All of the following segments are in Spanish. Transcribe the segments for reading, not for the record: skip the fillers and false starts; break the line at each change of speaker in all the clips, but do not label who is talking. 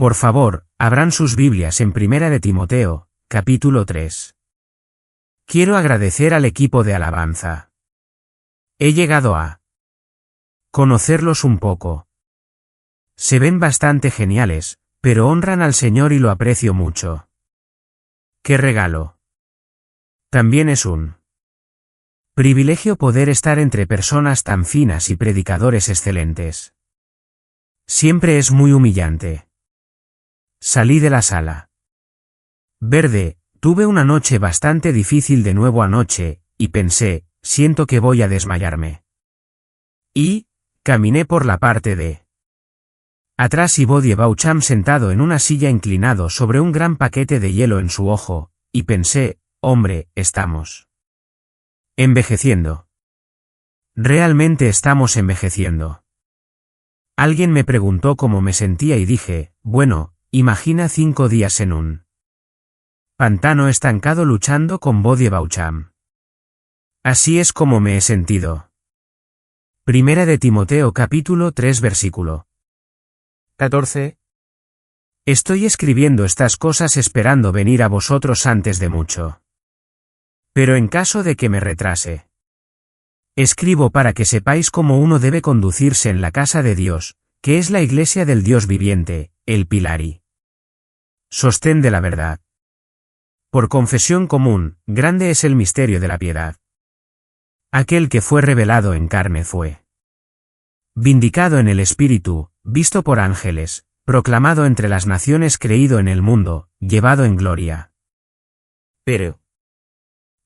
Por favor, abran sus Biblias en Primera de Timoteo, capítulo 3. Quiero agradecer al equipo de alabanza. He llegado a conocerlos un poco. Se ven bastante geniales, pero honran al Señor y lo aprecio mucho. ¡Qué regalo! También es un privilegio poder estar entre personas tan finas y predicadores excelentes. Siempre es muy humillante. Salí de la sala verde, tuve una noche bastante difícil de nuevo anoche, y pensé, siento que voy a desmayarme. Y caminé por la parte de atrás y Bodie Beauchamp sentado en una silla inclinado sobre un gran paquete de hielo en su ojo, y pensé, hombre, estamos envejeciendo. Realmente estamos envejeciendo. Alguien me preguntó cómo me sentía y dije, bueno, imagina 5 días en un pantano estancado luchando con Bodie Beauchamp. Así es como me he sentido. Primera de Timoteo capítulo 3 versículo 14. Estoy escribiendo estas cosas esperando venir a vosotros antes de mucho. Pero en caso de que me retrase, escribo para que sepáis cómo uno debe conducirse en la casa de Dios, que es la iglesia del Dios viviente, el pilar y sostén de la verdad. Por confesión común, grande es el misterio de la piedad. Aquel que fue revelado en carne fue vindicado en el Espíritu, visto por ángeles, proclamado entre las naciones, creído en el mundo, llevado en gloria. Pero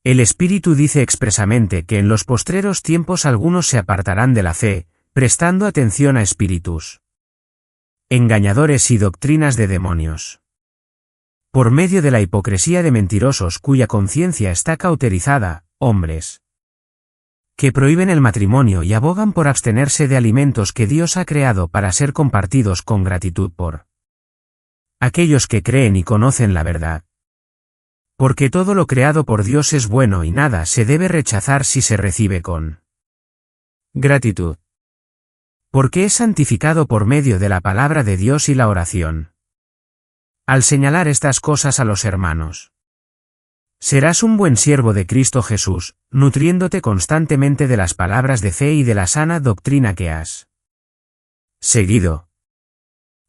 el Espíritu dice expresamente que en los postreros tiempos algunos se apartarán de la fe, prestando atención a espíritus engañadores y doctrinas de demonios. Por medio de la hipocresía de mentirosos cuya conciencia está cauterizada, hombres que prohíben el matrimonio y abogan por abstenerse de alimentos que Dios ha creado para ser compartidos con gratitud por aquellos que creen y conocen la verdad. Porque todo lo creado por Dios es bueno y nada se debe rechazar si se recibe con gratitud. Porque es santificado por medio de la palabra de Dios y la oración. Al señalar estas cosas a los hermanos, serás un buen siervo de Cristo Jesús, nutriéndote constantemente de las palabras de fe y de la sana doctrina que has seguido.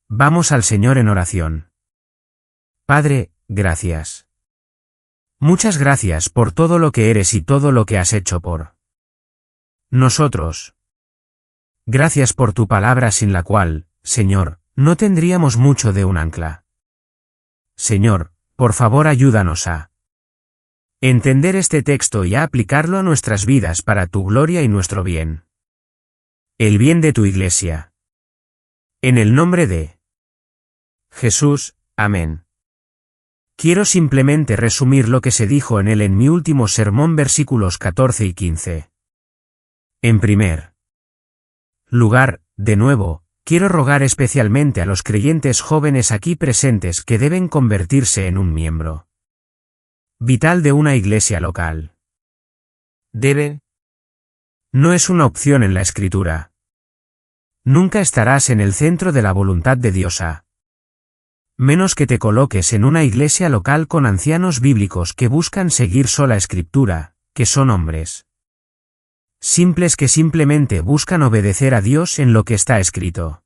Vamos al Señor en oración. Padre, gracias. Muchas gracias por todo lo que eres y todo lo que has hecho por nosotros. Gracias por tu palabra sin la cual, Señor, no tendríamos mucho de un ancla. Señor, por favor ayúdanos a entender este texto y a aplicarlo a nuestras vidas para tu gloria y nuestro bien. El bien de tu iglesia. En el nombre de Jesús, amén. Quiero simplemente resumir lo que se dijo en él en mi último sermón, versículos 14 y 15. En primer lugar, de nuevo, quiero rogar especialmente a los creyentes jóvenes aquí presentes que deben convertirse en un miembro vital de una iglesia local. No es una opción en la Escritura. Nunca estarás en el centro de la voluntad de Dios a menos que te coloques en una iglesia local con ancianos bíblicos que buscan seguir sola Escritura, que son hombres simples que simplemente buscan obedecer a Dios en lo que está escrito.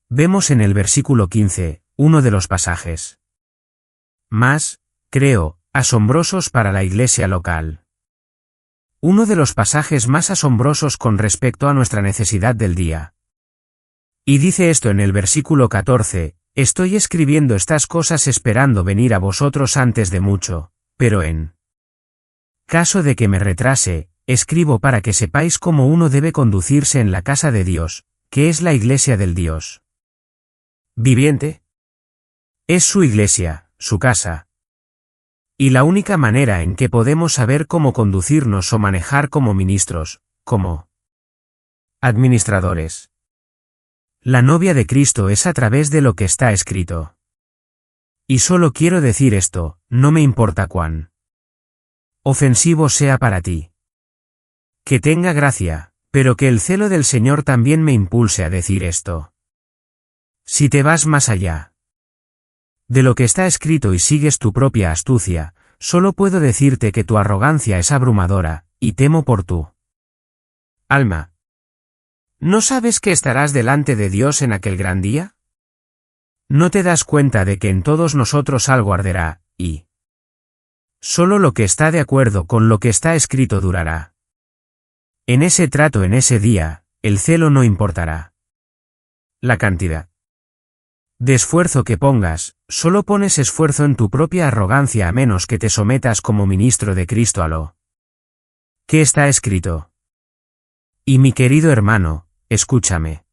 Vemos en el versículo 15, uno de los pasajes más, creo, asombrosos para la iglesia local. Uno de los pasajes más asombrosos con respecto a nuestra necesidad del día. Y dice esto en el versículo 14, estoy escribiendo estas cosas esperando venir a vosotros antes de mucho, pero en caso de que me retrase, escribo para que sepáis cómo uno debe conducirse en la casa de Dios, que es la iglesia del Dios viviente. Es su iglesia, su casa. Y la única manera en que podemos saber cómo conducirnos o manejar como ministros, como administradores. La novia de Cristo es a través de lo que está escrito. Y solo quiero decir esto, no me importa cuán ofensivo sea para ti. Que tenga gracia, pero que el celo del Señor también me impulse a decir esto. Si te vas más allá, De lo que está escrito y sigues tu propia astucia, solo puedo decirte que tu arrogancia es abrumadora, y temo por tu alma. ¿No sabes que estarás delante de Dios en aquel gran día? ¿No te das cuenta de que en todos nosotros algo arderá, y solo lo que está de acuerdo con lo que está escrito durará? En ese trato, en ese día, el celo no importará la cantidad de esfuerzo que pongas, solo pones esfuerzo en tu propia arrogancia a menos que te sometas como ministro de Cristo a lo que está escrito. Y mi querido hermano, escúchame.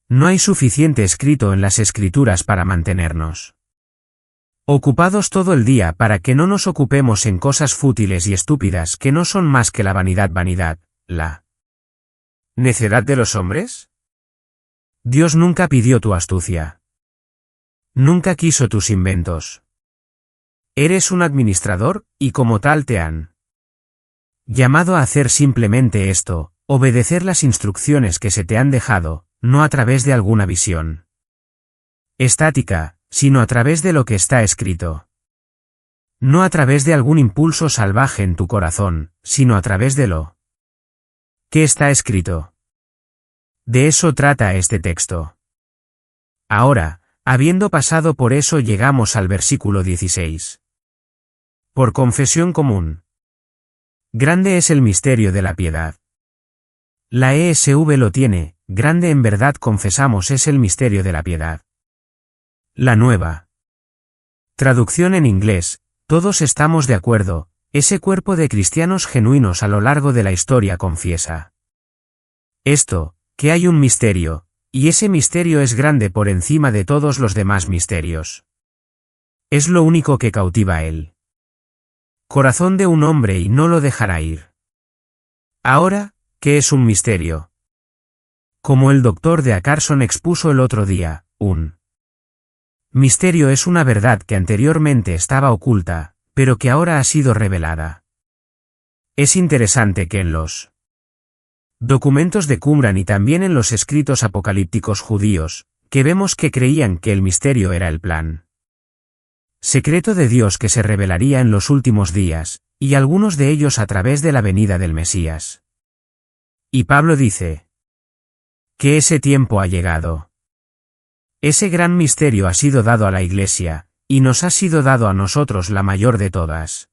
No hay suficiente escrito en las Escrituras para mantenernos ocupados todo el día para que no nos ocupemos en cosas fútiles y estúpidas que no son más que la vanidad, la necedad de los hombres. Dios nunca pidió tu astucia. Nunca quiso tus inventos. Eres un administrador, y como tal te han llamado a hacer simplemente esto, obedecer las instrucciones que se te han dejado, no a través de alguna visión estática, sino a través de lo que está escrito. No a través de algún impulso salvaje en tu corazón, sino a través de lo que está escrito. De eso trata este texto. Ahora, habiendo pasado por eso, llegamos al versículo 16. Por confesión común. Grande es el misterio de la piedad. La ESV lo tiene, grande en verdad confesamos es el misterio de la piedad. La nueva traducción en inglés, todos estamos de acuerdo, ese cuerpo de cristianos genuinos a lo largo de la historia confiesa esto, que hay un misterio, y ese misterio es grande por encima de todos los demás misterios. Es lo único que cautiva el corazón de un hombre y no lo dejará ir. Ahora, ¿qué es un misterio? Como el doctor de Carson expuso el otro día, un misterio es una verdad que anteriormente estaba oculta, pero que ahora ha sido revelada. Es interesante que en los documentos de Qumran y también en los escritos apocalípticos judíos, que vemos que creían que el misterio era el plan secreto de Dios que se revelaría en los últimos días, y algunos de ellos a través de la venida del Mesías. Y Pablo dice que ese tiempo ha llegado. Ese gran misterio ha sido dado a la Iglesia, y nos ha sido dado a nosotros la mayor de todas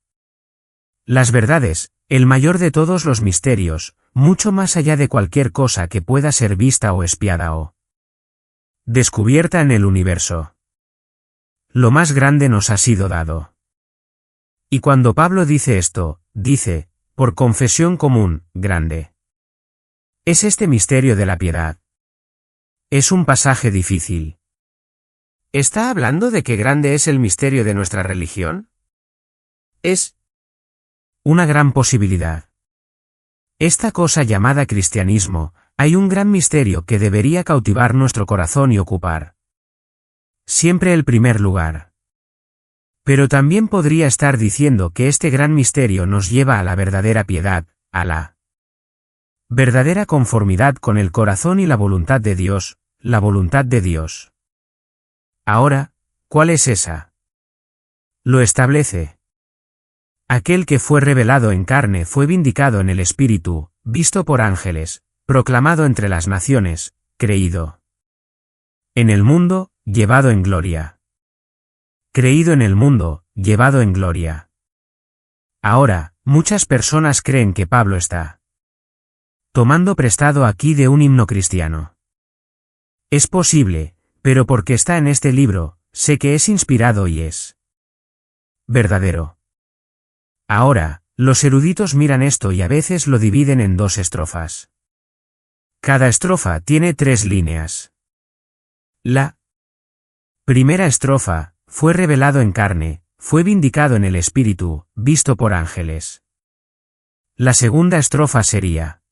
las verdades, el mayor de todos los misterios, mucho más allá de cualquier cosa que pueda ser vista o espiada o descubierta en el universo. Lo más grande nos ha sido dado. Y cuando Pablo dice esto, dice, por confesión común, grande. Es este misterio de la piedad. Es un pasaje difícil. ¿Está hablando de que grande es el misterio de nuestra religión? Es una gran posibilidad. Esta cosa llamada cristianismo, hay un gran misterio que debería cautivar nuestro corazón y ocupar siempre el primer lugar. Pero también podría estar diciendo que este gran misterio nos lleva a la verdadera piedad, a la verdadera conformidad con el corazón y la voluntad de Dios, la voluntad de Dios. Ahora, ¿cuál es esa? Lo establece. Aquel que fue revelado en carne fue vindicado en el Espíritu, visto por ángeles, proclamado entre las naciones, creído en el mundo, llevado en gloria. Creído en el mundo, llevado en gloria. Ahora, muchas personas creen que Pablo está tomando prestado aquí de un himno cristiano. Es posible, pero porque está en este libro, sé que es inspirado y es verdadero. Ahora, los eruditos miran esto y a veces lo dividen en 2 estrofas. Cada estrofa tiene 3 líneas. La primera estrofa, fue revelado en carne, fue vindicado en el Espíritu, visto por ángeles. La segunda estrofa sería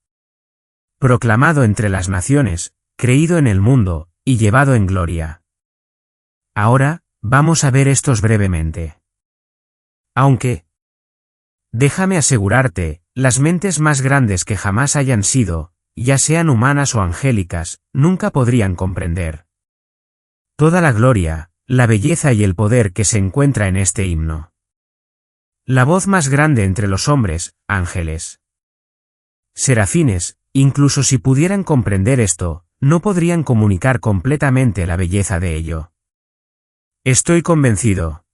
proclamado entre las naciones, creído en el mundo, y llevado en gloria. Ahora, vamos a ver estos brevemente. Aunque, déjame asegurarte, las mentes más grandes que jamás hayan sido, ya sean humanas o angélicas, nunca podrían comprender toda la gloria, la belleza y el poder que se encuentra en este himno. La voz más grande entre los hombres, ángeles. Serafines, incluso si pudieran comprender esto, no podrían comunicar completamente la belleza de ello. Estoy convencido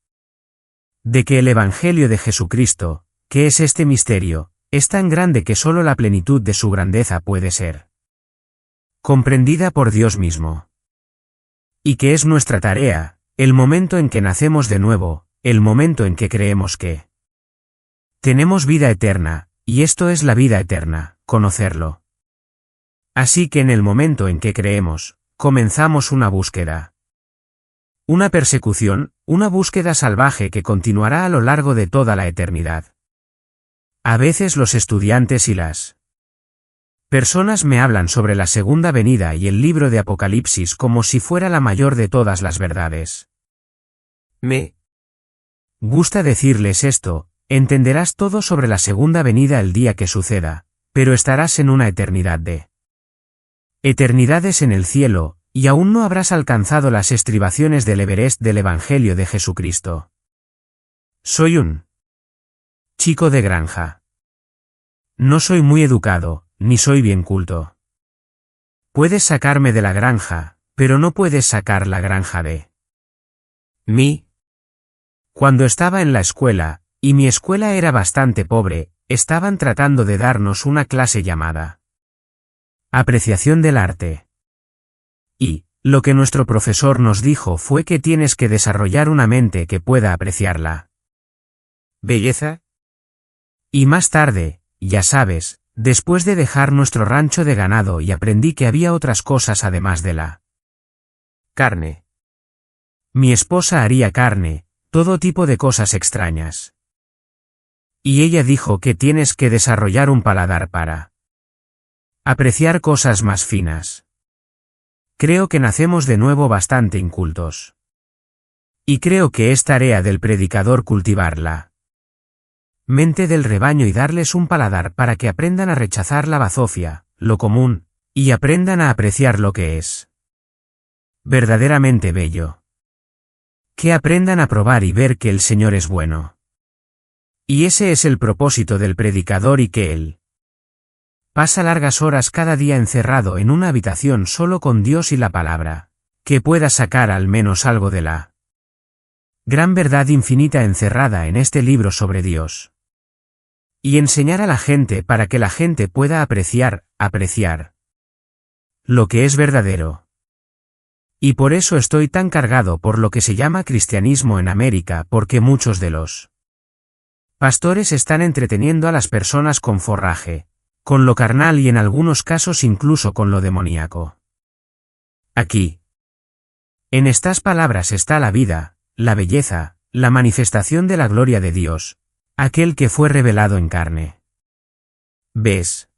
de que el Evangelio de Jesucristo, que es este misterio, es tan grande que solo la plenitud de su grandeza puede ser comprendida por Dios mismo. Y que es nuestra tarea, el momento en que nacemos de nuevo, el momento en que creemos que tenemos vida eterna, y esto es la vida eterna, conocerlo. Así que en el momento en que creemos, comenzamos una búsqueda. Una persecución, una búsqueda salvaje que continuará a lo largo de toda la eternidad. A veces los estudiantes y las personas me hablan sobre la segunda venida y el libro de Apocalipsis como si fuera la mayor de todas las verdades. Me gusta decirles esto, entenderás todo sobre la segunda venida el día que suceda, pero estarás en una eternidad de eternidades en el cielo, y aún no habrás alcanzado las estribaciones del Everest del Evangelio de Jesucristo. Soy un chico de granja. No soy muy educado, ni soy bien culto. Puedes sacarme de la granja, pero no puedes sacar la granja de mí. Cuando estaba en la escuela, y mi escuela era bastante pobre, estaban tratando de darnos una clase llamada apreciación del arte. Y, lo que nuestro profesor nos dijo fue que tienes que desarrollar una mente que pueda apreciarla belleza. Y más tarde, ya sabes, después de dejar nuestro rancho de ganado y aprendí que había otras cosas además de la carne. Mi esposa haría carne, todo tipo de cosas extrañas. Y ella dijo que tienes que desarrollar un paladar para apreciar cosas más finas. Creo que nacemos de nuevo bastante incultos. Y creo que es tarea del predicador cultivarla mente del rebaño y darles un paladar para que aprendan a rechazar la bazofia, lo común, y aprendan a apreciar lo que es verdaderamente bello. Que aprendan a probar y ver que el Señor es bueno. Y ese es el propósito del predicador y que él pasa largas horas cada día encerrado en una habitación solo con Dios y la palabra, que pueda sacar al menos algo de la gran verdad infinita encerrada en este libro sobre Dios. Y enseñar a la gente para que la gente pueda apreciar lo que es verdadero. Y por eso estoy tan cargado por lo que se llama cristianismo en América, porque muchos de los pastores están entreteniendo a las personas con forraje, con lo carnal y en algunos casos incluso con lo demoníaco. Aquí, en estas palabras está la vida, la belleza, la manifestación de la gloria de Dios, aquel que fue revelado en carne. ¿Ves?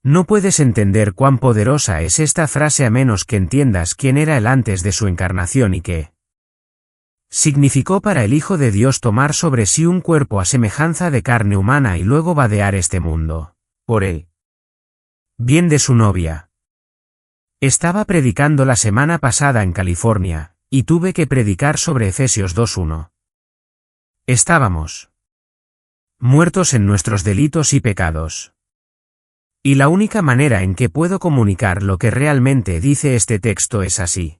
No puedes entender cuán poderosa es esta frase a menos que entiendas quién era él antes de su encarnación y qué significó para el Hijo de Dios tomar sobre sí un cuerpo a semejanza de carne humana y luego vadear este mundo, por el bien de su novia. Estaba predicando la semana pasada en California, y tuve que predicar sobre Efesios 2:1. Estábamos muertos en nuestros delitos y pecados. Y la única manera en que puedo comunicar lo que realmente dice este texto es así.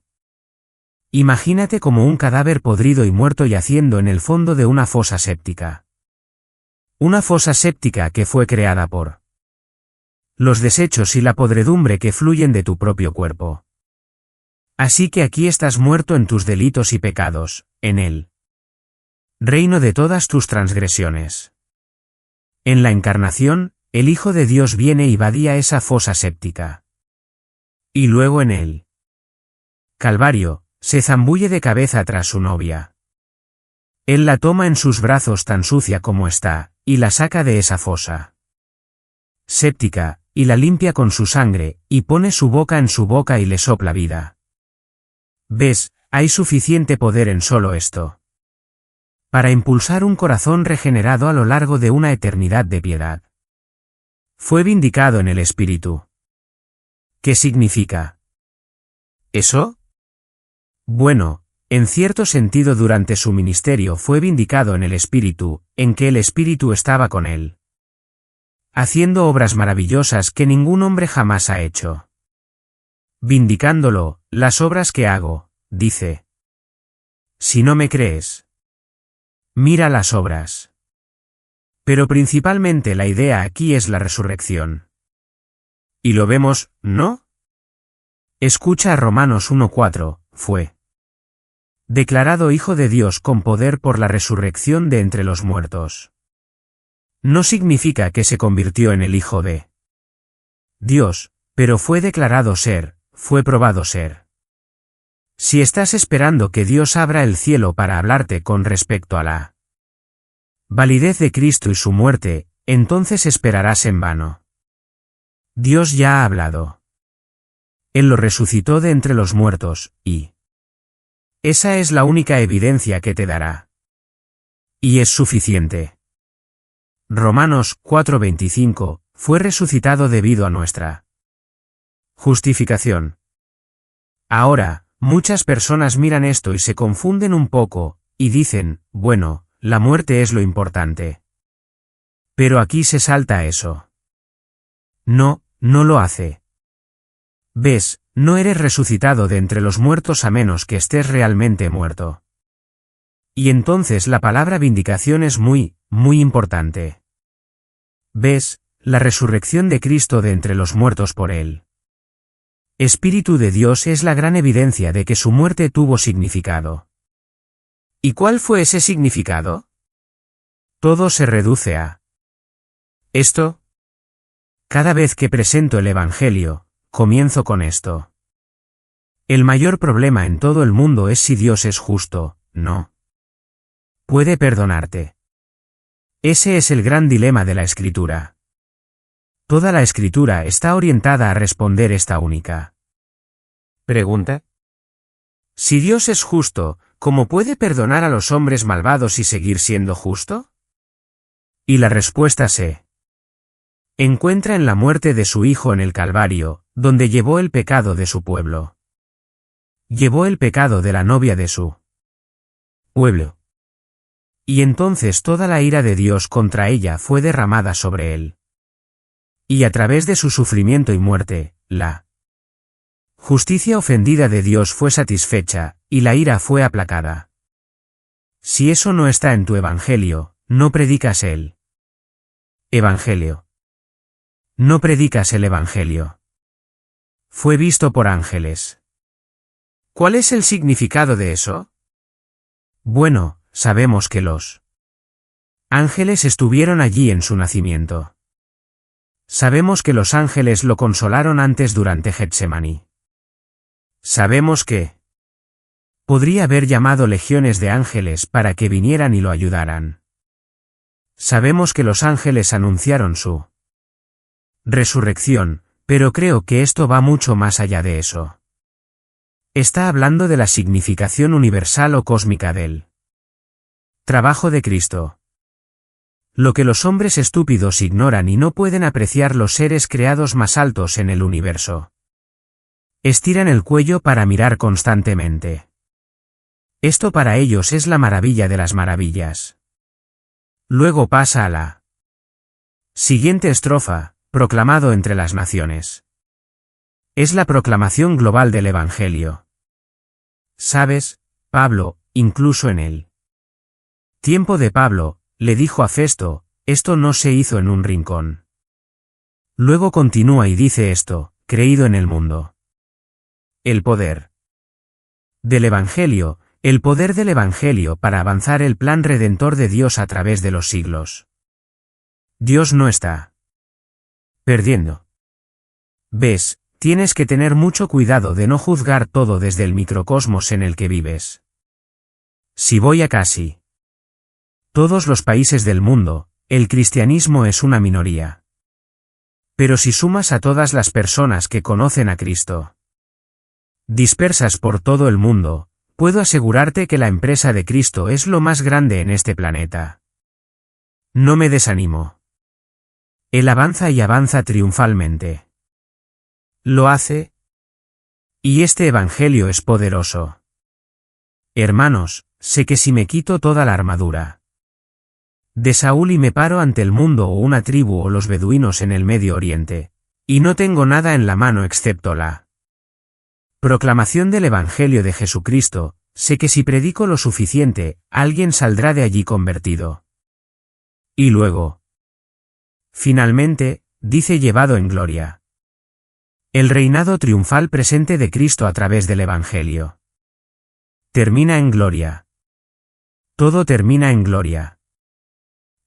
Imagínate como un cadáver podrido y muerto yaciendo en el fondo de una fosa séptica. Una fosa séptica que fue creada por los desechos y la podredumbre que fluyen de tu propio cuerpo. Así que aquí estás muerto en tus delitos y pecados, en el reino de todas tus transgresiones. En la encarnación, el Hijo de Dios viene y vadía esa fosa séptica. Y luego en el Calvario, se zambulle de cabeza tras su novia. Él la toma en sus brazos tan sucia como está, y la saca de esa fosa séptica, y la limpia con su sangre, y pone su boca en su boca y le sopla vida. ¿Ves? Hay suficiente poder en solo esto para impulsar un corazón regenerado a lo largo de una eternidad de piedad. Fue vindicado en el Espíritu. ¿Qué significa eso? Bueno, En cierto sentido, durante su ministerio fue vindicado en el Espíritu, en que el Espíritu estaba con él, haciendo obras maravillosas que ningún hombre jamás ha hecho. Vindicándolo, las obras que hago, dice. Si no me crees, mira las obras. Pero principalmente la idea aquí es la resurrección. Y lo vemos, ¿no? Escucha a Romanos 1:4, fue declarado Hijo de Dios con poder por la resurrección de entre los muertos. No significa que se convirtió en el Hijo de Dios, pero fue declarado ser, fue probado ser. Si estás esperando que Dios abra el cielo para hablarte con respecto a la validez de Cristo y su muerte, entonces esperarás en vano. Dios ya ha hablado. Él lo resucitó de entre los muertos, y esa es la única evidencia que te dará. Y es suficiente. Romanos 4:25, fue resucitado debido a nuestra justificación. Ahora, muchas personas miran esto y se confunden un poco, y dicen, bueno, la muerte es lo importante. Pero aquí se salta eso. No, no lo hace. ¿Ves? No eres resucitado de entre los muertos a menos que estés realmente muerto. Y entonces la palabra vindicación es muy, muy importante. ¿Ves? La resurrección de Cristo de entre los muertos por él. Espíritu de Dios es la gran evidencia de que su muerte tuvo significado. ¿Y cuál fue ese significado? Todo se reduce a esto. Cada vez que presento el Evangelio, comienzo con esto. El mayor problema en todo el mundo es si Dios es justo, no puede perdonarte. Ese es el gran dilema de la Escritura. Toda la Escritura está orientada a responder esta única pregunta. Si Dios es justo, ¿cómo puede perdonar a los hombres malvados y seguir siendo justo? Y la respuesta se encuentra en la muerte de su Hijo en el Calvario, donde llevó el pecado de su pueblo. Llevó el pecado de la novia de su pueblo. Y entonces toda la ira de Dios contra ella fue derramada sobre él. Y a través de su sufrimiento y muerte, la justicia ofendida de Dios fue satisfecha, y la ira fue aplacada. Si eso no está en tu Evangelio, no predicas el Evangelio. No predicas el Evangelio. Fue visto por ángeles. ¿Cuál es el significado de eso? Bueno, sabemos que los ángeles estuvieron allí en su nacimiento. Sabemos que los ángeles lo consolaron antes durante Getsemaní. Sabemos que podría haber llamado legiones de ángeles para que vinieran y lo ayudaran. Sabemos que los ángeles anunciaron su resurrección, pero creo que esto va mucho más allá de eso. Está hablando de la significación universal o cósmica del trabajo de Cristo. Lo que los hombres estúpidos ignoran y no pueden apreciar los seres creados más altos en el universo. Estiran el cuello para mirar constantemente. Esto para ellos es la maravilla de las maravillas. Luego pasa a la siguiente estrofa, proclamado entre las naciones. Es la proclamación global del Evangelio. ¿Sabes, Pablo, incluso en el tiempo de Pablo, le dijo a Festo, esto no se hizo en un rincón. Luego continúa y dice esto, creído en el mundo. El poder del Evangelio, el poder del Evangelio para avanzar el plan redentor de Dios a través de los siglos. Dios no está perdiendo. ¿Ves? Tienes que tener mucho cuidado de no juzgar todo desde el microcosmos en el que vives. Si voy a casi todos los países del mundo, el cristianismo es una minoría. Pero si sumas a todas las personas que conocen a Cristo, dispersas por todo el mundo, puedo asegurarte que la empresa de Cristo es lo más grande en este planeta. No me desanimo. Él avanza y avanza triunfalmente. Lo hace. Y este Evangelio es poderoso. Hermanos, sé que si me quito toda la armadura de Saúl y me paro ante el mundo o una tribu o los beduinos en el Medio Oriente, y no tengo nada en la mano excepto la proclamación del Evangelio de Jesucristo, sé que si predico lo suficiente, alguien saldrá de allí convertido. Y luego, finalmente, dice llevado en gloria. El reinado triunfal presente de Cristo a través del Evangelio. Termina en gloria. Todo termina en gloria.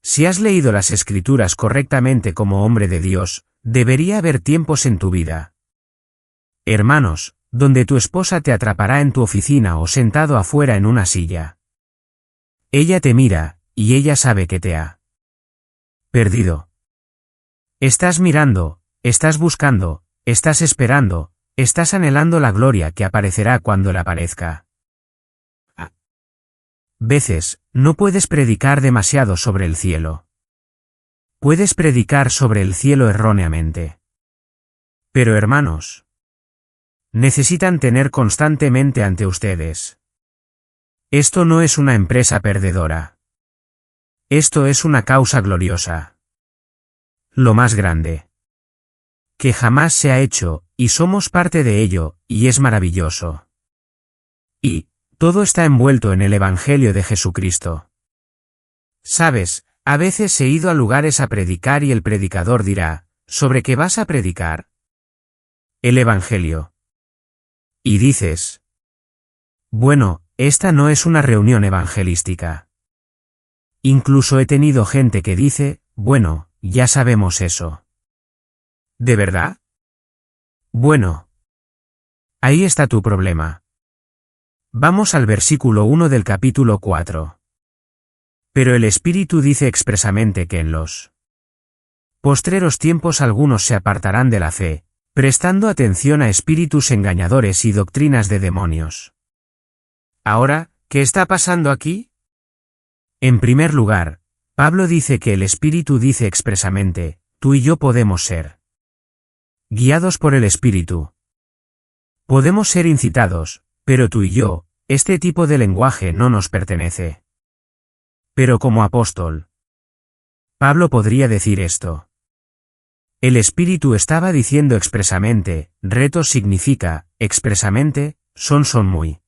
Si has leído las Escrituras correctamente como hombre de Dios, debería haber tiempos en tu vida, hermanos, donde tu esposa te atrapará en tu oficina o sentado afuera en una silla. Ella te mira, y ella sabe que te ha perdido. Estás mirando, estás buscando, estás esperando, estás anhelando la gloria que aparecerá cuando Él aparezca. Veces, no puedes predicar demasiado sobre el cielo. Puedes predicar sobre el cielo erróneamente. Pero hermanos, necesitan tener constantemente ante ustedes. Esto no es una empresa perdedora. Esto es una causa gloriosa. Lo más grande que jamás se ha hecho, y somos parte de ello, y es maravilloso. Y todo está envuelto en el Evangelio de Jesucristo. Sabes, a veces he ido a lugares a predicar y el predicador dirá, ¿sobre qué vas a predicar? El Evangelio. Y dices, bueno, esta no es una reunión evangelística. Incluso he tenido gente que dice, bueno, ya sabemos eso. ¿De verdad? Bueno. Ahí está tu problema. Vamos al versículo 1 del capítulo 4. Pero el Espíritu dice expresamente que en los postreros tiempos algunos se apartarán de la fe, prestando atención a espíritus engañadores y doctrinas de demonios. Ahora, ¿qué está pasando aquí? En primer lugar, Pablo dice que el Espíritu dice expresamente, tú y yo podemos ser guiados por el Espíritu. Podemos ser incitados, pero tú y yo, este tipo de lenguaje no nos pertenece. Pero como apóstol, Pablo podría decir esto. El Espíritu estaba diciendo expresamente, retos significa, expresamente, son muy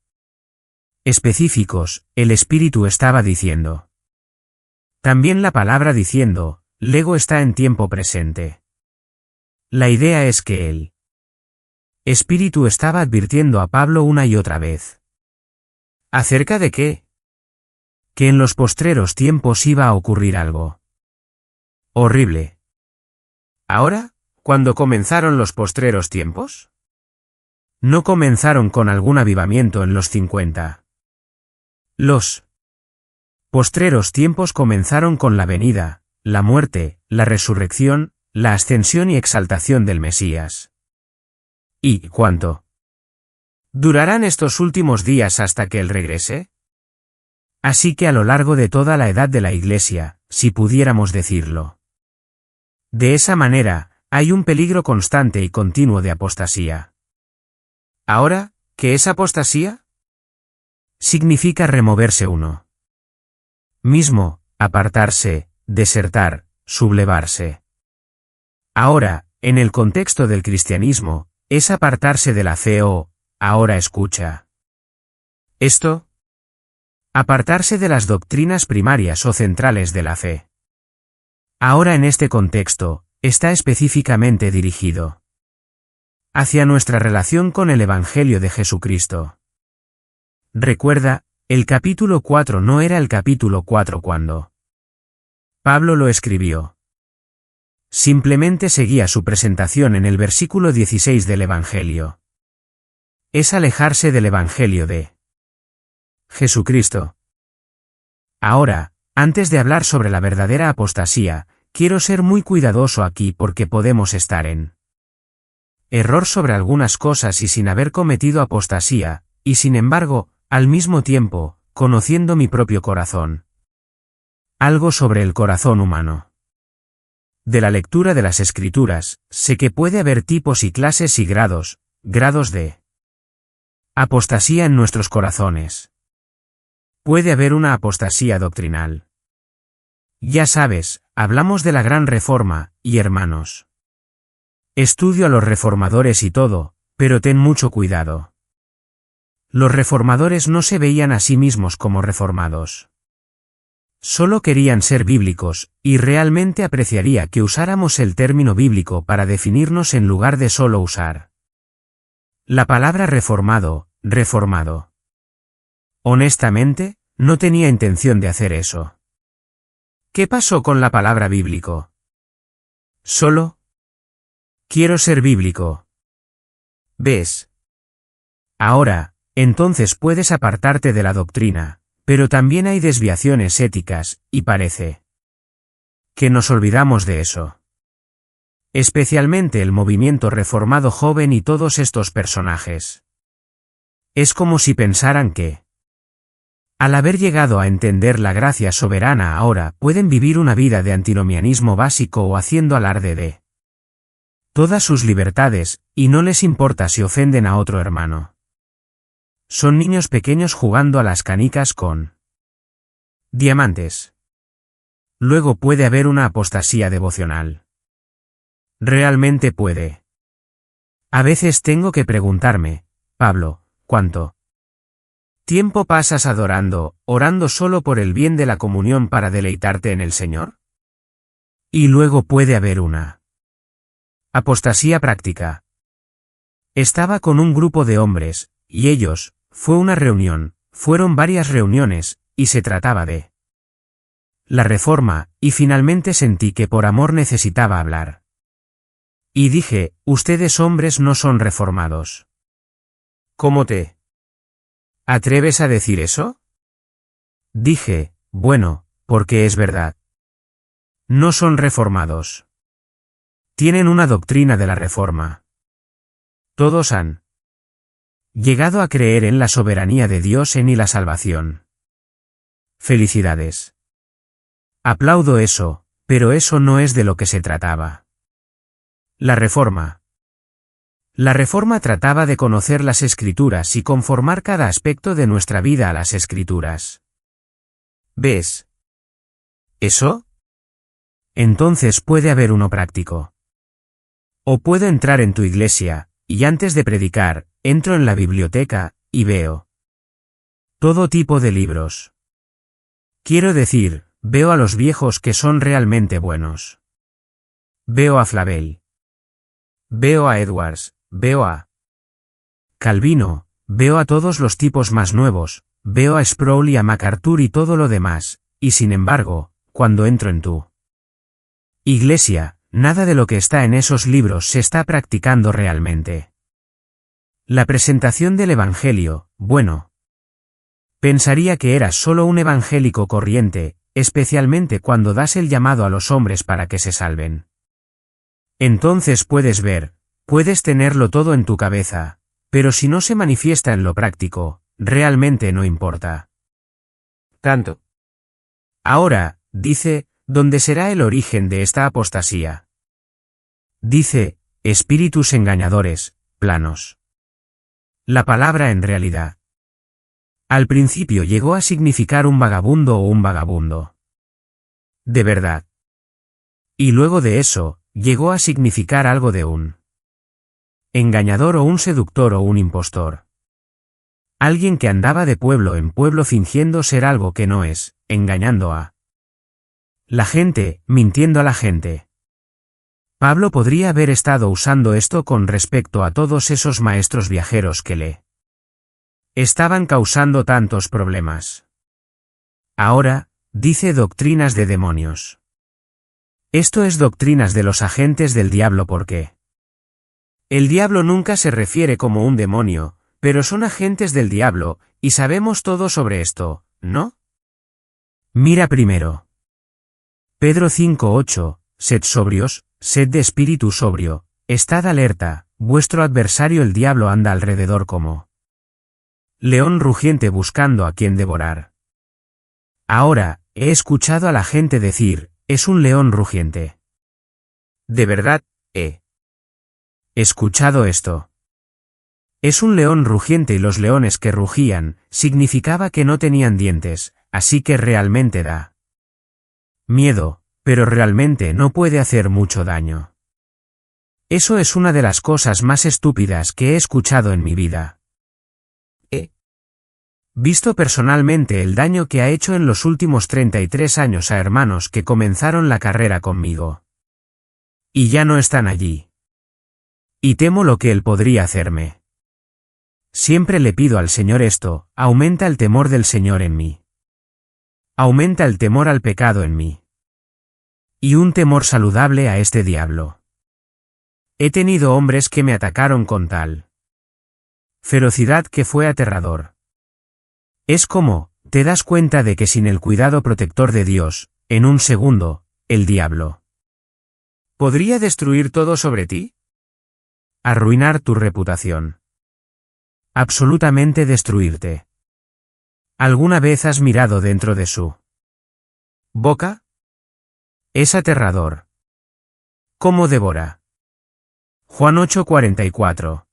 específicos, el Espíritu estaba diciendo. También la palabra diciendo, lego está en tiempo presente. La idea es que el Espíritu estaba advirtiendo a Pablo una y otra vez. ¿Acerca de qué? Que en los postreros tiempos iba a ocurrir algo horrible. ¿Ahora, cuando comenzaron los postreros tiempos? No comenzaron con algún avivamiento en los 50. Los postreros tiempos comenzaron con la venida, la muerte, la resurrección, la ascensión y exaltación del Mesías. ¿Y cuánto durarán estos últimos días hasta que Él regrese? Así que a lo largo de toda la edad de la Iglesia, si pudiéramos decirlo. De esa manera, hay un peligro constante y continuo de apostasía. Ahora, ¿qué es apostasía? Significa removerse uno mismo, apartarse, desertar, sublevarse. Ahora, en el contexto del cristianismo, es apartarse de la fe o, ahora escucha. Esto, apartarse de las doctrinas primarias o centrales de la fe. Ahora en este contexto, está específicamente dirigido hacia nuestra relación con el Evangelio de Jesucristo. Recuerda, el capítulo 4 no era el capítulo 4 cuando Pablo lo escribió. Simplemente seguía su presentación en el versículo 16 del Evangelio. Es alejarse del Evangelio de Jesucristo. Ahora, antes de hablar sobre la verdadera apostasía, quiero ser muy cuidadoso aquí porque podemos estar en error sobre algunas cosas y sin haber cometido apostasía, y sin embargo, al mismo tiempo, conociendo mi propio corazón. Algo sobre el corazón humano. De la lectura de las Escrituras, sé que puede haber tipos y clases y grados de apostasía en nuestros corazones. puede haber una apostasía doctrinal. Ya sabes, hablamos de la Gran Reforma, y hermanos. Estudio a los reformadores y todo, pero ten mucho cuidado. Los reformadores no se veían a sí mismos como reformados. Solo querían ser bíblicos, y realmente apreciaría que usáramos el término bíblico para definirnos en lugar de solo usar la palabra reformado. Honestamente, no tenía intención de hacer eso. ¿Qué pasó con la palabra bíblico? Solo quiero ser bíblico. ¿Ves? Ahora, entonces puedes apartarte de la doctrina, pero también hay desviaciones éticas, y parece que nos olvidamos de eso. Especialmente el movimiento reformado joven y todos estos personajes. Es como si pensaran que, al haber llegado a entender la gracia soberana ahora, pueden vivir una vida de antinomianismo básico o haciendo alarde de todas sus libertades, y no les importa si ofenden a otro hermano. Son niños pequeños jugando a las canicas con diamantes. Luego puede haber una apostasía devocional. Realmente puede. A veces tengo que preguntarme, Pablo, ¿cuánto tiempo pasas orando solo por el bien de la comunión para deleitarte en el Señor? Y luego puede haber una apostasía práctica. Estaba con un grupo de hombres, y ellos, fueron varias reuniones, y se trataba de la reforma, y finalmente sentí que por amor necesitaba hablar. Y dije, ustedes hombres no son reformados. ¿Cómo te atreves a decir eso? Dije, bueno, porque es verdad. No son reformados. Tienen una doctrina de la reforma. Todos han llegado a creer en la soberanía de Dios y la salvación. Felicidades. Aplaudo eso, pero eso no es de lo que se trataba. La reforma. La reforma trataba de conocer las Escrituras y conformar cada aspecto de nuestra vida a las Escrituras. ¿Ves? ¿Eso? Entonces puede haber uno práctico. O puedo entrar en tu iglesia, y antes de predicar, entro en la biblioteca, y veo todo tipo de libros. Quiero decir, veo a los viejos que son realmente buenos. Veo a Flavel. Veo a Edwards, veo a Calvino, veo a todos los tipos más nuevos, veo a Sproul y a MacArthur y todo lo demás, y sin embargo, cuando entro en tu iglesia, nada de lo que está en esos libros se está practicando realmente. La presentación del Evangelio, bueno. Pensaría que eras solo un evangélico corriente, especialmente cuando das el llamado a los hombres para que se salven. Entonces puedes tenerlo todo en tu cabeza, pero si no se manifiesta en lo práctico, realmente no importa tanto. Ahora, dice, ¿dónde será el origen de esta apostasía? Dice, espíritus engañadores, planos. La palabra en realidad. Al principio llegó a significar un vagabundo o un vagabundo. De verdad. Y luego de eso, llegó a significar algo de un engañador o un seductor o un impostor. Alguien que andaba de pueblo en pueblo fingiendo ser algo que no es, engañando a la gente, mintiendo a la gente. Pablo podría haber estado usando esto con respecto a todos esos maestros viajeros que le estaban causando tantos problemas. Ahora, dice doctrinas de demonios. Esto es doctrinas de los agentes del diablo porque el diablo nunca se refiere como un demonio, pero son agentes del diablo, y sabemos todo sobre esto, ¿no? Mira primero. Pedro 5:8, sed sobrios, sed de espíritu sobrio, estad alerta, vuestro adversario el diablo anda alrededor como león rugiente buscando a quien devorar. Ahora, he escuchado a la gente decir, es un león rugiente. De verdad, he escuchado esto. Es un león rugiente y los leones que rugían, significaba que no tenían dientes, así que realmente da miedo, pero realmente no puede hacer mucho daño. Eso es una de las cosas más estúpidas que he escuchado en mi vida. He visto personalmente el daño que ha hecho en los últimos 33 años a hermanos que comenzaron la carrera conmigo. Y ya no están allí. Y temo lo que él podría hacerme. Siempre le pido al Señor esto: aumenta el temor del Señor en mí. Aumenta el temor al pecado en mí. Y un temor saludable a este diablo. He tenido hombres que me atacaron con tal ferocidad que fue aterrador. Es como, te das cuenta de que sin el cuidado protector de Dios, en un segundo, el diablo ¿podría destruir todo sobre ti? Arruinar tu reputación. Absolutamente destruirte. ¿Alguna vez has mirado dentro de su boca? Es aterrador. ¿Cómo devora? Juan 8:44.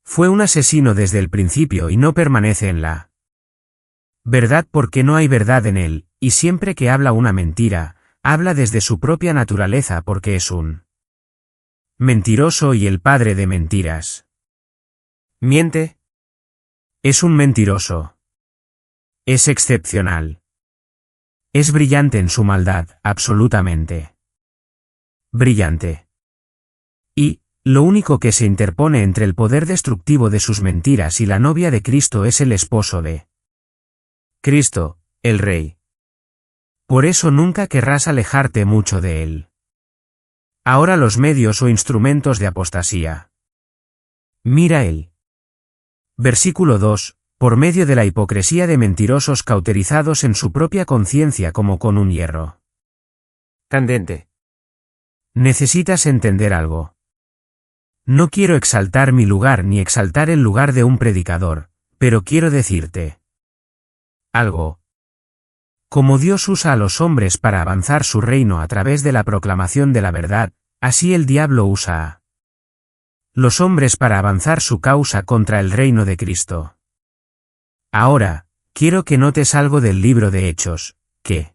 Fue un asesino desde el principio y no permanece en la verdad porque no hay verdad en él, y siempre que habla una mentira, habla desde su propia naturaleza porque es un mentiroso y el padre de mentiras. ¿Miente? Es un mentiroso. Es excepcional. Es brillante en su maldad, absolutamente. Brillante. Y, lo único que se interpone entre el poder destructivo de sus mentiras y la novia de Cristo es el esposo de Cristo, el Rey. Por eso nunca querrás alejarte mucho de él. Ahora los medios o instrumentos de apostasía. Mira él. Versículo 2. Por medio de la hipocresía de mentirosos cauterizados en su propia conciencia como con un hierro candente. Necesitas entender algo. No quiero exaltar mi lugar ni exaltar el lugar de un predicador, pero quiero decirte algo. Como Dios usa a los hombres para avanzar su reino a través de la proclamación de la verdad, así el diablo usa a los hombres para avanzar su causa contra el reino de Cristo. Ahora, quiero que notes algo del libro de Hechos, que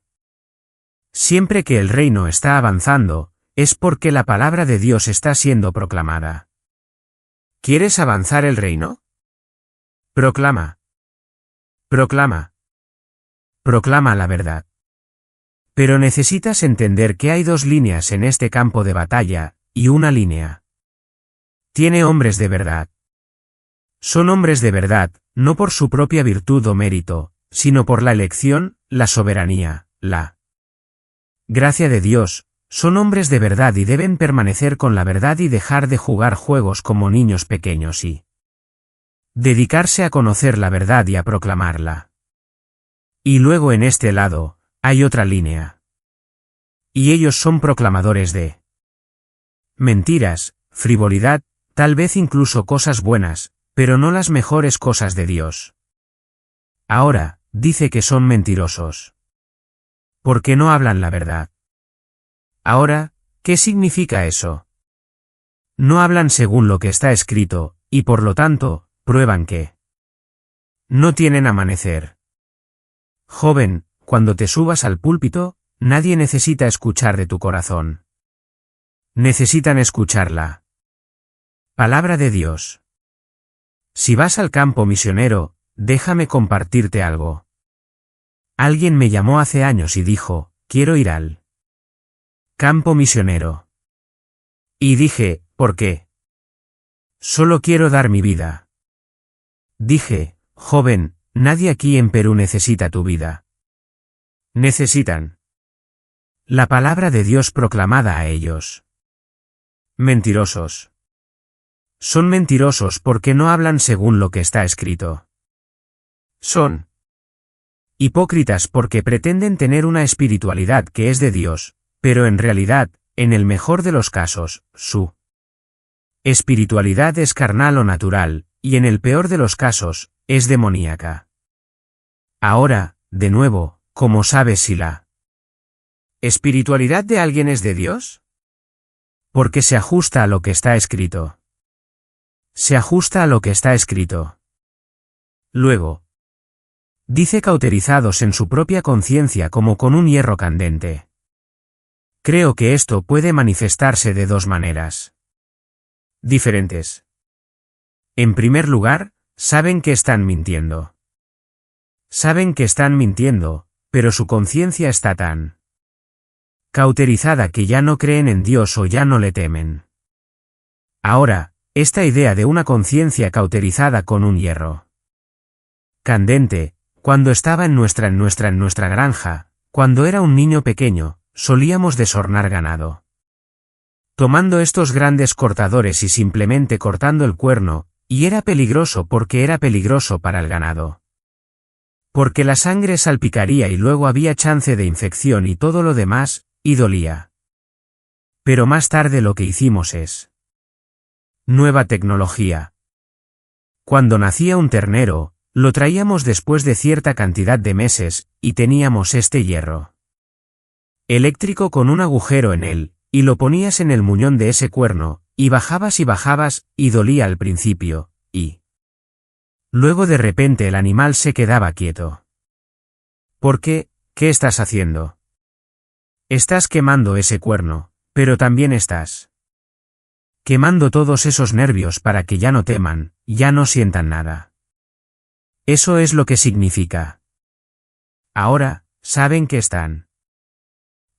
siempre que el reino está avanzando, es porque la palabra de Dios está siendo proclamada. ¿Quieres avanzar el reino? Proclama. Proclama. Proclama la verdad. Pero necesitas entender que hay dos líneas en este campo de batalla, y una línea tiene hombres de verdad. Son hombres de verdad, no por su propia virtud o mérito, sino por la elección, la soberanía, la gracia de Dios. Son hombres de verdad y deben permanecer con la verdad y dejar de jugar juegos como niños pequeños y dedicarse a conocer la verdad y a proclamarla. Y luego en este lado, hay otra línea. Y ellos son proclamadores de mentiras, frivolidad, tal vez incluso cosas buenas, pero no las mejores cosas de Dios. Ahora, dice que son mentirosos. Porque no hablan la verdad. Ahora, ¿qué significa eso? No hablan según lo que está escrito, y por lo tanto, prueban que no tienen amanecer. Joven, cuando te subas al púlpito, nadie necesita escuchar de tu corazón. Necesitan escuchar la palabra de Dios. Si vas al campo misionero, déjame compartirte algo. Alguien me llamó hace años y dijo, quiero ir al campo misionero. Y dije, ¿por qué? Solo quiero dar mi vida. Dije, joven, nadie aquí en Perú necesita tu vida. Necesitan la palabra de Dios proclamada a ellos. Mentirosos. Son mentirosos porque no hablan según lo que está escrito. Son hipócritas porque pretenden tener una espiritualidad que es de Dios, pero en realidad, en el mejor de los casos, su espiritualidad es carnal o natural, y en el peor de los casos, es demoníaca. Ahora, de nuevo, ¿cómo sabes si la espiritualidad de alguien es de Dios? Porque se ajusta a lo que está escrito. Se ajusta a lo que está escrito. Luego, dice cauterizados en su propia conciencia como con un hierro candente. Creo que esto puede manifestarse de dos maneras diferentes. En primer lugar, saben que están mintiendo. Saben que están mintiendo, pero su conciencia está tan cauterizada que ya no creen en Dios o ya no le temen. Ahora, esta idea de una conciencia cauterizada con un hierro candente, cuando estaba en nuestra granja, cuando era un niño pequeño, solíamos desornar ganado. Tomando estos grandes cortadores y simplemente cortando el cuerno, y era peligroso porque era peligroso para el ganado. Porque la sangre salpicaría y luego había chance de infección y todo lo demás, y dolía. Pero más tarde lo que hicimos es nueva tecnología. Cuando nacía un ternero, lo traíamos después de cierta cantidad de meses, y teníamos este hierro eléctrico con un agujero en él, y lo ponías en el muñón de ese cuerno, y bajabas, y dolía al principio, y luego de repente el animal se quedaba quieto. ¿Por qué? ¿Qué estás haciendo? Estás quemando ese cuerno, pero también estás quemando todos esos nervios para que ya no teman, ya no sientan nada. Eso es lo que significa. Ahora, saben que están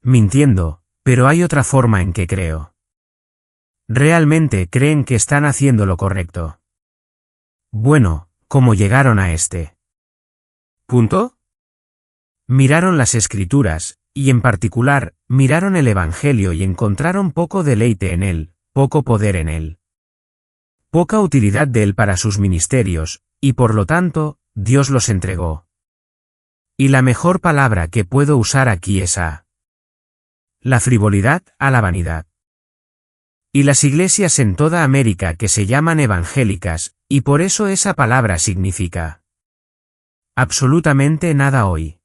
mintiendo, pero hay otra forma en que creo. Realmente creen que están haciendo lo correcto. Bueno, ¿cómo llegaron a este punto? Miraron las Escrituras, y en particular, miraron el Evangelio y encontraron poco deleite en él, poco poder en él, poca utilidad de él para sus ministerios, y por lo tanto, Dios los entregó. Y la mejor palabra que puedo usar aquí es a la frivolidad, a la vanidad. Y las iglesias en toda América que se llaman evangélicas, y por eso esa palabra significa absolutamente nada hoy.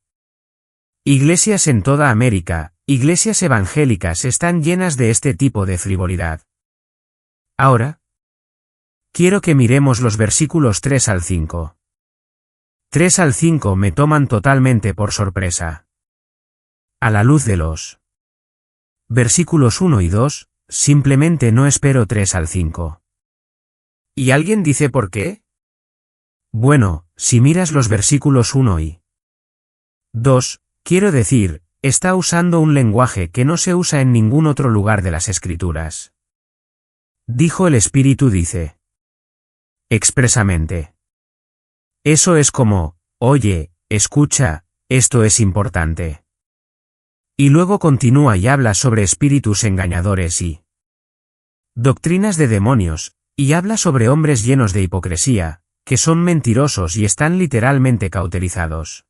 Iglesias en toda América, iglesias evangélicas están llenas de este tipo de frivolidad. Ahora, quiero que miremos los versículos 3 al 5. 3 al 5 me toman totalmente por sorpresa. A la luz de los versículos 1 y 2, simplemente no espero 3 al 5. ¿Y alguien dice por qué? Bueno, si miras los versículos 1 y 2, quiero decir, está usando un lenguaje que no se usa en ningún otro lugar de las Escrituras. Dijo el Espíritu dice expresamente. Eso es como, oye, escucha, esto es importante. Y luego continúa y habla sobre espíritus engañadores y doctrinas de demonios, y habla sobre hombres llenos de hipocresía, que son mentirosos y están literalmente cauterizados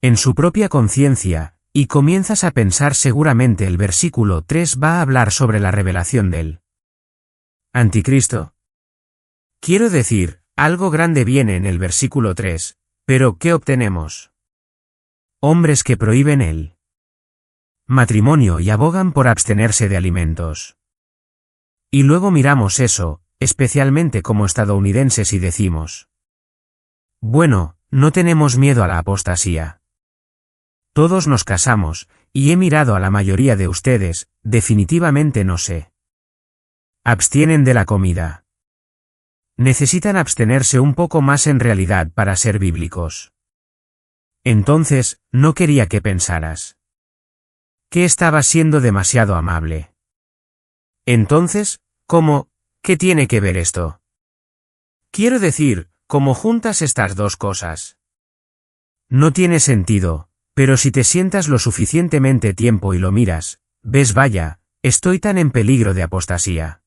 en su propia conciencia, y comienzas a pensar seguramente el versículo 3 va a hablar sobre la revelación del Anticristo. Quiero decir, algo grande viene en el versículo 3, pero ¿qué obtenemos? Hombres que prohíben el matrimonio y abogan por abstenerse de alimentos. Y luego miramos eso, especialmente como estadounidenses y decimos, bueno, no tenemos miedo a la apostasía. Todos nos casamos, y he mirado a la mayoría de ustedes, definitivamente no sé. Abstienen de la comida. Necesitan abstenerse un poco más en realidad para ser bíblicos. Entonces, no quería que pensaras que estaba siendo demasiado amable. Entonces, ¿cómo? ¿Qué tiene que ver esto? Quiero decir, ¿cómo juntas estas dos cosas? No tiene sentido, pero si te sientas lo suficientemente tiempo y lo miras, ves vaya, estoy tan en peligro de apostasía.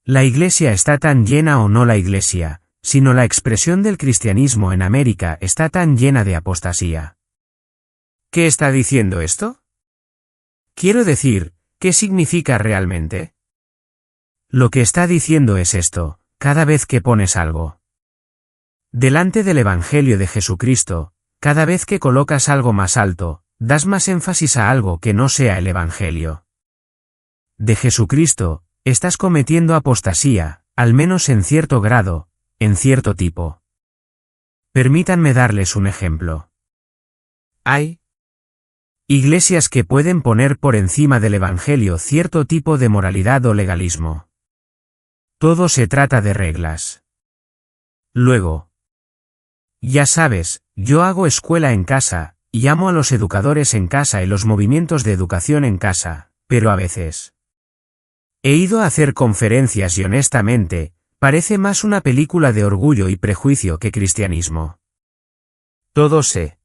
La iglesia está tan llena o no la iglesia, sino la expresión del cristianismo en América está tan llena de apostasía. ¿Qué está diciendo esto? Quiero decir, ¿qué significa realmente? Lo que está diciendo es esto, cada vez que pones algo delante del Evangelio de Jesucristo, cada vez que colocas algo más alto, das más énfasis a algo que no sea el Evangelio de Jesucristo, estás cometiendo apostasía, al menos en cierto grado, en cierto tipo. Permítanme darles un ejemplo. Hay iglesias que pueden poner por encima del Evangelio cierto tipo de moralidad o legalismo. Todo se trata de reglas. Luego, ya sabes, yo hago escuela en casa, y amo a los educadores en casa y los movimientos de educación en casa, pero a veces he ido a hacer conferencias y honestamente, parece más una película de orgullo y prejuicio que cristianismo. Todo se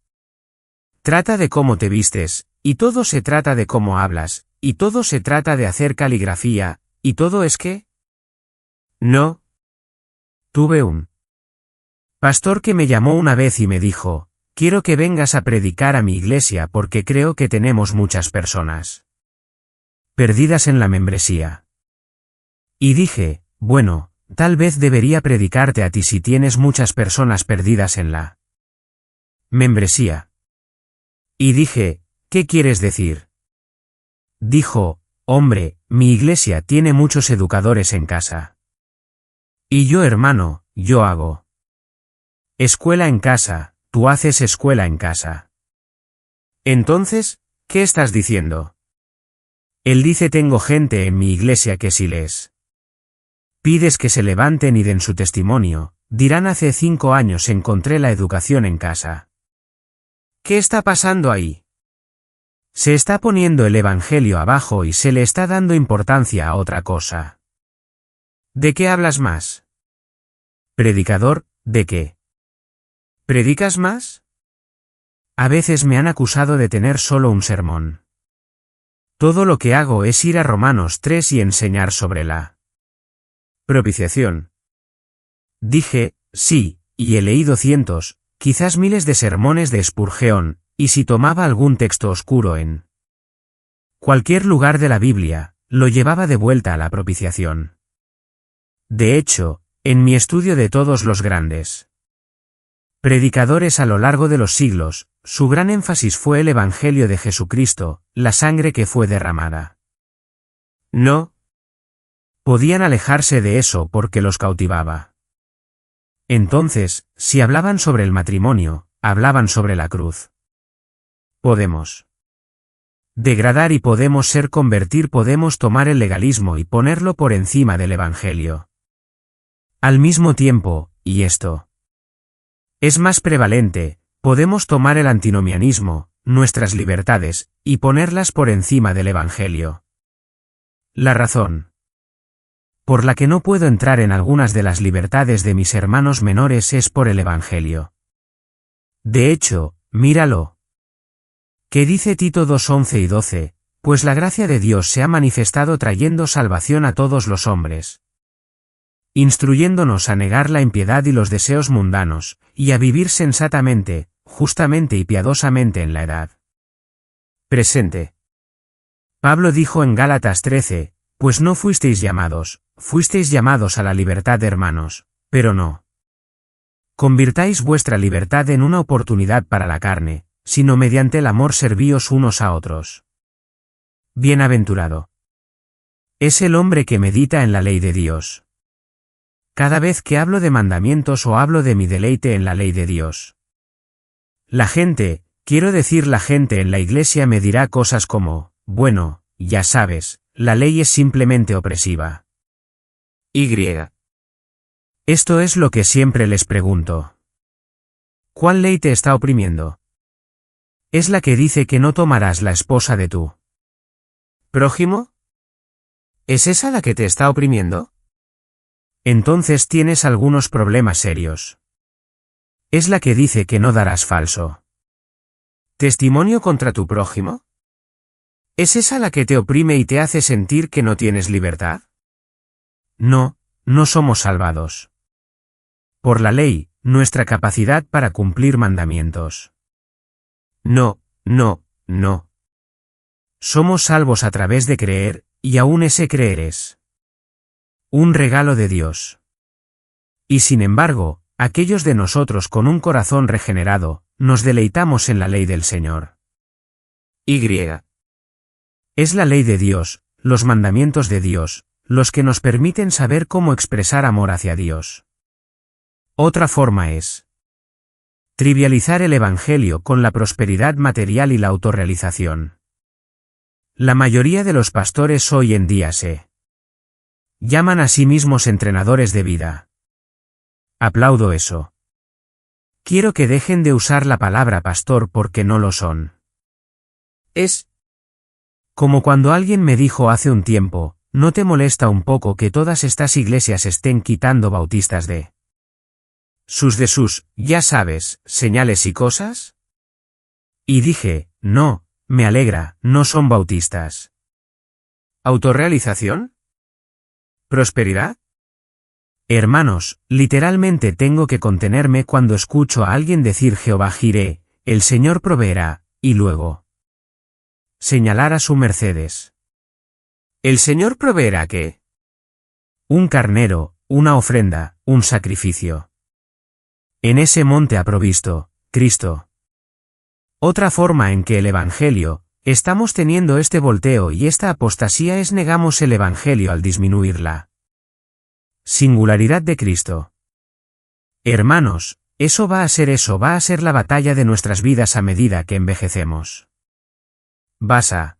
trata de cómo te vistes, y todo se trata de cómo hablas, y todo se trata de hacer caligrafía, y todo es que... No. Tuve un pastor que me llamó una vez y me dijo, quiero que vengas a predicar a mi iglesia porque creo que tenemos muchas personas perdidas en la membresía. Y dije, bueno, tal vez debería predicarte a ti si tienes muchas personas perdidas en la membresía. Y dije, ¿qué quieres decir? Dijo, hombre, mi iglesia tiene muchos educadores en casa. Y yo, hermano, yo hago escuela en casa, tú haces escuela en casa. Entonces, ¿qué estás diciendo? Él dice, tengo gente en mi iglesia que si les pides que se levanten y den su testimonio, dirán hace 5 años encontré la educación en casa. ¿Qué está pasando ahí? Se está poniendo el Evangelio abajo y se le está dando importancia a otra cosa. ¿De qué hablas más? Predicador, ¿de qué? ¿Predicas más? A veces me han acusado de tener solo un sermón. Todo lo que hago es ir a Romanos 3 y enseñar sobre la propiciación. Dije, sí, y he leído cientos, quizás miles de sermones de Spurgeon, y si tomaba algún texto oscuro en cualquier lugar de la Biblia, lo llevaba de vuelta a la propiciación. De hecho, en mi estudio de todos los grandes predicadores a lo largo de los siglos, su gran énfasis fue el Evangelio de Jesucristo, la sangre que fue derramada. No podían alejarse de eso porque los cautivaba. Entonces, si hablaban sobre el matrimonio, hablaban sobre la cruz. Podemos degradar y podemos ser convertir, podemos tomar el legalismo y ponerlo por encima del Evangelio. Al mismo tiempo, y esto es más prevalente, podemos tomar el antinomianismo, nuestras libertades, y ponerlas por encima del Evangelio. La razón por la que no puedo entrar en algunas de las libertades de mis hermanos menores es por el Evangelio. De hecho, míralo. ¿Qué dice Tito 2:11 y 12? Pues la gracia de Dios se ha manifestado trayendo salvación a todos los hombres, instruyéndonos a negar la impiedad y los deseos mundanos, y a vivir sensatamente, justamente y piadosamente en la edad presente. Pablo dijo en Gálatas 13, pues no fuisteis llamados a la libertad, hermanos, pero no convirtáis vuestra libertad en una oportunidad para la carne, sino mediante el amor servíos unos a otros. Bienaventurado es el hombre que medita en la ley de Dios. Cada vez que hablo de mandamientos o hablo de mi deleite en la ley de Dios, la gente, quiero decir la gente en la iglesia me dirá cosas como, bueno, ya sabes, la ley es simplemente opresiva. Esto es lo que siempre les pregunto. ¿Cuál ley te está oprimiendo? ¿Es la que dice que no tomarás la esposa de tu prójimo? ¿Es esa la que te está oprimiendo? Entonces tienes algunos problemas serios. ¿Es la que dice que no darás falso testimonio contra tu prójimo? ¿Es esa la que te oprime y te hace sentir que no tienes libertad? No, no somos salvados por la ley, nuestra capacidad para cumplir mandamientos. No, no, no. Somos salvos a través de creer, y aún ese creer es un regalo de Dios. Y sin embargo, aquellos de nosotros con un corazón regenerado, nos deleitamos en la ley del Señor. Es la ley de Dios, los mandamientos de Dios, los que nos permiten saber cómo expresar amor hacia Dios. Otra forma es trivializar el Evangelio con la prosperidad material y la autorrealización. La mayoría de los pastores hoy en día se llaman a sí mismos entrenadores de vida. Aplaudo eso. Quiero que dejen de usar la palabra pastor porque no lo son. Es como cuando alguien me dijo hace un tiempo, ¿no te molesta un poco que todas estas iglesias estén quitando bautistas de sus, ya sabes, señales y cosas? Y dije, no, me alegra, no son bautistas. ¿Autorrealización? ¿Prosperidad? Hermanos, literalmente tengo que contenerme cuando escucho a alguien decir Jehová Jireh, el Señor proveerá, y luego señalar a su Mercedes. ¿El Señor proveerá qué? Un carnero, una ofrenda, un sacrificio. En ese monte ha provisto Cristo. Otra forma en que el Evangelio, estamos teniendo este volteo y esta apostasía es negamos el Evangelio al disminuir la singularidad de Cristo. Hermanos, eso va a ser la batalla de nuestras vidas a medida que envejecemos. Vas a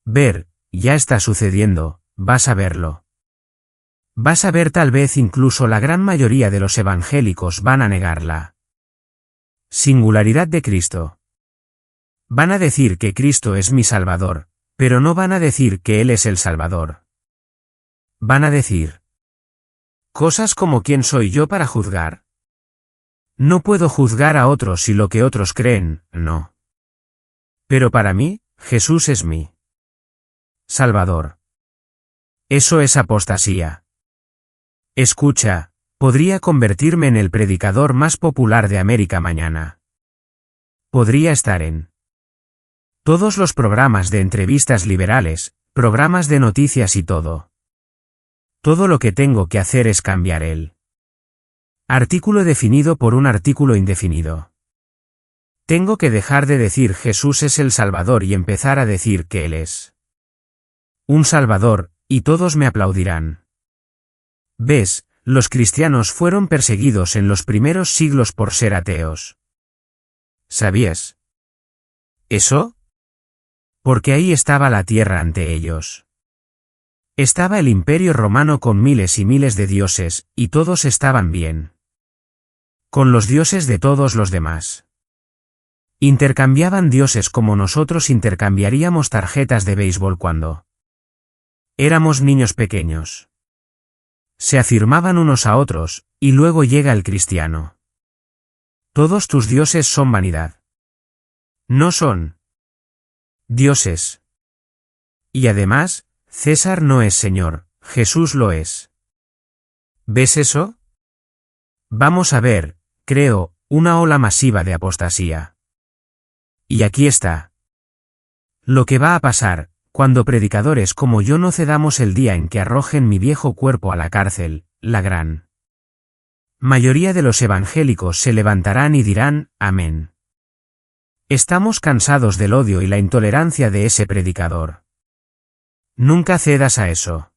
ver, ya está sucediendo, vas a verlo. Vas a ver tal vez incluso la gran mayoría de los evangélicos van a negar la singularidad de Cristo. Van a decir que Cristo es mi Salvador, pero no van a decir que Él es el Salvador. Van a decir cosas como ¿quién soy yo para juzgar? No puedo juzgar a otros si lo que otros creen, no. Pero para mí, Jesús es mi Salvador. Eso es apostasía. Escucha, podría convertirme en el predicador más popular de América mañana. Podría estar en todos los programas de entrevistas liberales, programas de noticias y todo. Todo lo que tengo que hacer es cambiar el artículo definido por un artículo indefinido. Tengo que dejar de decir Jesús es el Salvador y empezar a decir que Él es un Salvador, y todos me aplaudirán. ¿Ves? Los cristianos fueron perseguidos en los primeros siglos por ser ateos. ¿Sabías eso? Porque ahí estaba la tierra ante ellos. Estaba el Imperio Romano con miles y miles de dioses, y todos estaban bien con los dioses de todos los demás. Intercambiaban dioses como nosotros intercambiaríamos tarjetas de béisbol cuando éramos niños pequeños. Se afirmaban unos a otros, y luego llega el cristiano. Todos tus dioses son vanidad. No son dioses. Y además, César no es Señor, Jesús lo es. ¿Ves eso? Vamos a ver, creo, una ola masiva de apostasía. Y aquí está lo que va a pasar, cuando predicadores como yo no cedamos el día en que arrojen mi viejo cuerpo a la cárcel, la gran mayoría de los evangélicos se levantarán y dirán, amén. Estamos cansados del odio y la intolerancia de ese predicador. Nunca cedas a eso.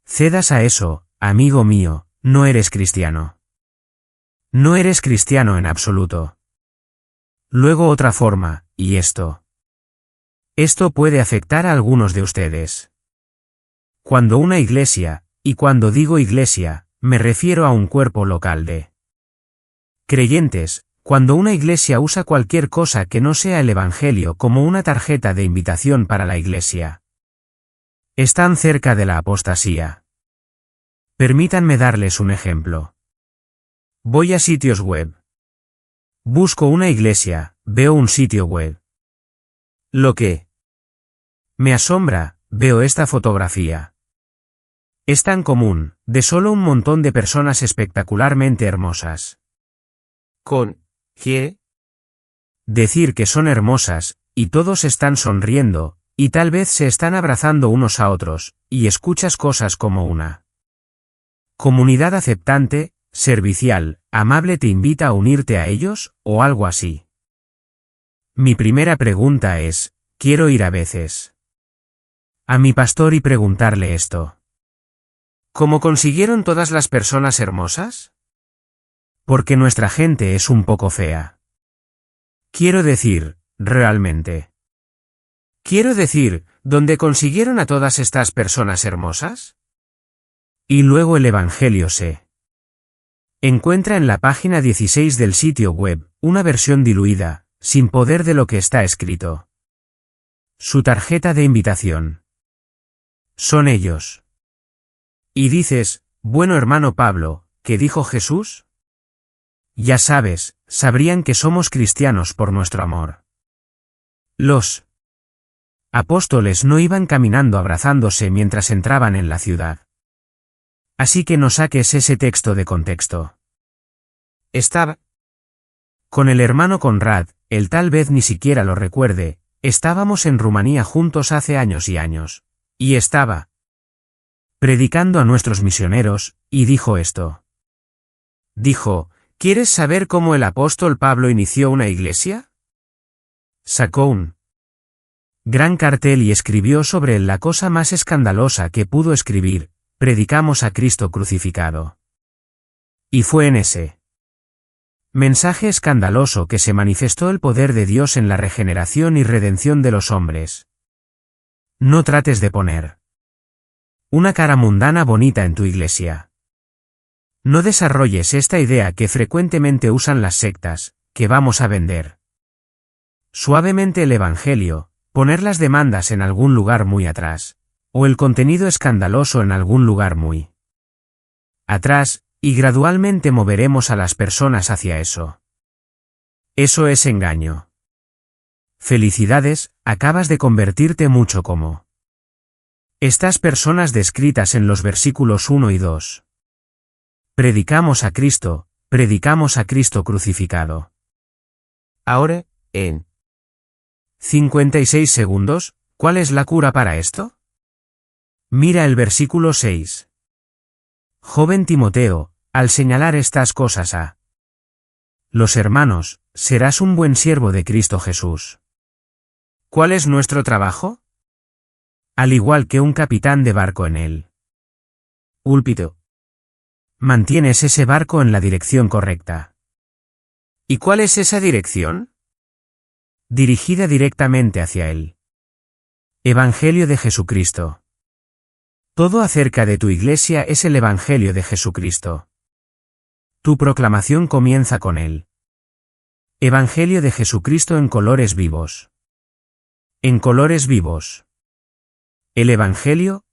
Cedas a eso, amigo mío, no eres cristiano. No eres cristiano en absoluto. Luego otra forma, y esto puede afectar a algunos de ustedes. Cuando una iglesia, y cuando digo iglesia, me refiero a un cuerpo local de creyentes, cuando una iglesia usa cualquier cosa que no sea el Evangelio como una tarjeta de invitación para la iglesia, están cerca de la apostasía. Permítanme darles un ejemplo. Voy a sitios web. Busco una iglesia, veo un sitio web. Lo que me asombra, veo esta fotografía. Es tan común, de solo un montón de personas espectacularmente hermosas. ¿Qué? Decir que son hermosas, y todos están sonriendo, y tal vez se están abrazando unos a otros, y escuchas cosas como una comunidad aceptante, servicial, amable te invita a unirte a ellos, o algo así. Mi primera pregunta es, quiero ir a veces. a mi pastor y preguntarle esto. ¿Cómo consiguieron todas las personas hermosas? Porque nuestra gente es un poco fea. Quiero decir, realmente. Quiero decir, ¿dónde consiguieron a todas estas personas hermosas? Y luego el Evangelio se encuentra en la página 16 del sitio web, una versión diluida, sin poder de lo que está escrito. Su tarjeta de invitación. Son ellos. Y dices, bueno hermano Pablo, ¿qué dijo Jesús? Ya sabes, sabrían que somos cristianos por nuestro amor. Los apóstoles no iban caminando abrazándose mientras entraban en la ciudad. Así que no saques ese texto de contexto. Estaba con el hermano Conrad, él tal vez ni siquiera lo recuerde, estábamos en Rumanía juntos hace años y años. Y estaba predicando a nuestros misioneros, y dijo esto. Dijo, ¿quieres saber cómo el apóstol Pablo inició una iglesia? Sacó un gran cartel y escribió sobre él la cosa más escandalosa que pudo escribir, predicamos a Cristo crucificado. Y fue en ese mensaje escandaloso que se manifestó el poder de Dios en la regeneración y redención de los hombres. No trates de poner una cara mundana bonita en tu iglesia. No desarrolles esta idea que frecuentemente usan las sectas, que vamos a vender suavemente el Evangelio, poner las demandas en algún lugar muy atrás, o el contenido escandaloso en algún lugar muy atrás, y gradualmente moveremos a las personas hacia eso. Eso es engaño. Felicidades, acabas de convertirte mucho como estas personas descritas en los versículos 1 y 2. Predicamos a Cristo crucificado. Ahora, en 56 segundos, ¿cuál es la cura para esto? Mira el versículo 6. Joven Timoteo, al señalar estas cosas a los hermanos, serás un buen siervo de Cristo Jesús. ¿Cuál es nuestro trabajo? Al igual que un capitán de barco en el púlpito. Mantienes ese barco en la dirección correcta. ¿Y cuál es esa dirección? Dirigida directamente hacia el Evangelio de Jesucristo. Todo acerca de tu iglesia es el Evangelio de Jesucristo. Tu proclamación comienza con el Evangelio de Jesucristo en colores vivos. En colores vivos. El Evangelio.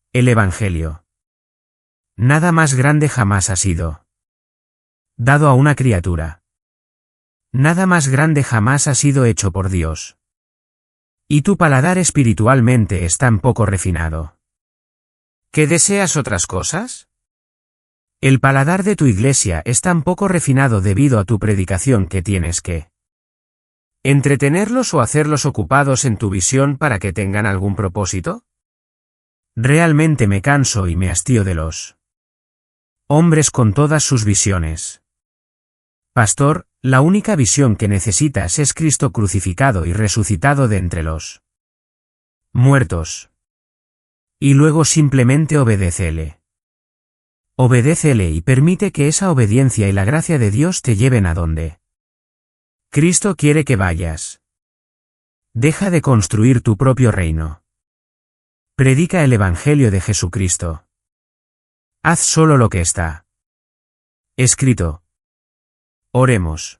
Nada más grande jamás ha sido dado a una criatura. Nada más grande jamás ha sido hecho por Dios. Y tu paladar espiritualmente es tan poco refinado. ¿Que deseas otras cosas? El paladar de tu iglesia es tan poco refinado debido a tu predicación que tienes que entretenerlos o hacerlos ocupados en tu visión para que tengan algún propósito. Realmente me canso y me hastío de los hombres con todas sus visiones. Pastor, la única visión que necesitas es Cristo crucificado y resucitado de entre los muertos. Y luego simplemente obedécele. Obedécele y permite que esa obediencia y la gracia de Dios te lleven a donde Cristo quiere que vayas. Deja de construir tu propio reino. Predica el Evangelio de Jesucristo. Haz solo lo que está escrito. Oremos.